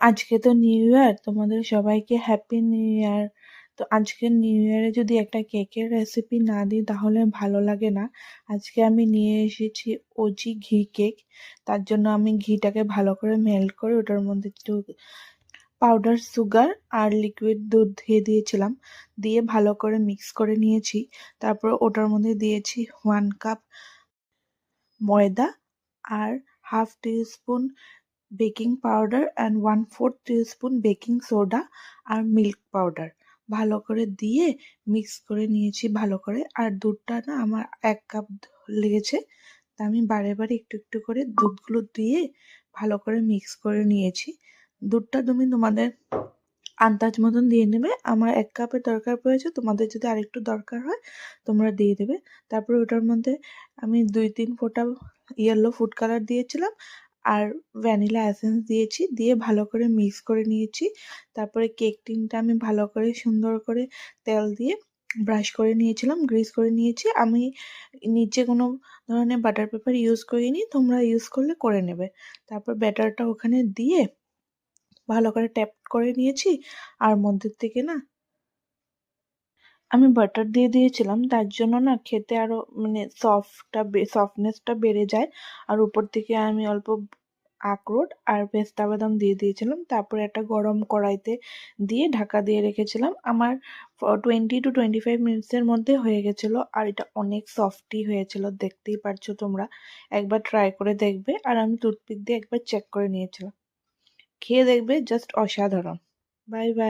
আজকে তো new year, তোমাদের সবাইকে হ্যাপি নিউ ইয়ার। তো আজকে নিউ ইয়ারে যদি একটা কেকের রেসিপি না দিই তাহলে ভালো লাগে না। আজকে আমি নিয়ে এসেছি ওজি ঘি কেক। তার জন্য আমি ঘিটাকে ভালো করে মেল্ট করে ওটার মধ্যে একটু পাউডার সুগার আর লিকুইড দুধ দিয়ে দিয়েছিলাম, দিয়ে ভালো করে মিক্স করে নিয়েছি। তারপর ওটার মধ্যে দিয়েছি 1 কাপ ময়দা আর half teaspoon baking powder and 1/4 teaspoon baking soda আর মিল্ক পাউডার ভালো করে দিয়ে মিক্স করে নিয়েছি ভালো করে। আর দুধটা না আমার 1 কাপ লেগেছে, তা আমি বারে বারে একটু একটু করে দুধগুলো দিয়ে ভালো করে মিক্স করে নিয়েছি। দুধটা তুমি তোমাদের আন্দাজ মতন দিয়ে নেবে। আমার 1 কাপের দরকার পড়েছে, তোমাদের যদি আরেকটু দরকার হয় তোমরা দিয়ে দেবে। তারপরে ওটার মধ্যে আমি 2-3 ফোঁটা ইয়েলো ফুড কালার দিয়েছিলাম আর ভ্যানিলা এসেন্স দিয়েছি, দিয়ে ভালো করে মিক্স করে নিয়েছি। তারপরে কেক টিনটা আমি ভালো করে সুন্দর করে তেল দিয়ে ব্রাশ করে নিয়েছিলাম, গ্রিস করে নিয়েছি। আমি নিচে কোনো ধরনের বাটার পেপার ইউজ করিনি, তোমরা ইউজ করলে করে নেবে। তারপর ব্যাটারটা ওখানে দিয়ে ভালো করে ট্যাপ করে নিয়েছি। আর মধ্যের থেকে না আমি বাটার দিয়ে দিয়েছিলাম, তার জন্য না খেতে আরো মানে সফটনেসটা বেড়ে যায়। আর উপর থেকে আমি অল্প আখরোট আর পেস্তা বাদাম দিয়ে দিয়েছিলাম। তারপরে একটা গরম কড়াইতে দিয়ে ঢাকা দিয়ে রেখেছিলাম। আমার 20 to 25 মিনিটসের মধ্যে হয়ে গেছিলো। আর এটা অনেক সফটই হয়েছিল, দেখতেই পারছো তোমরা। একবার ট্রাই করে দেখবে। আর আমি টুথপিক দিয়ে একবার চেক করে নিয়েছিলাম, খেয়ে দেখবে, জাস্ট অসাধারণ। Bye bye.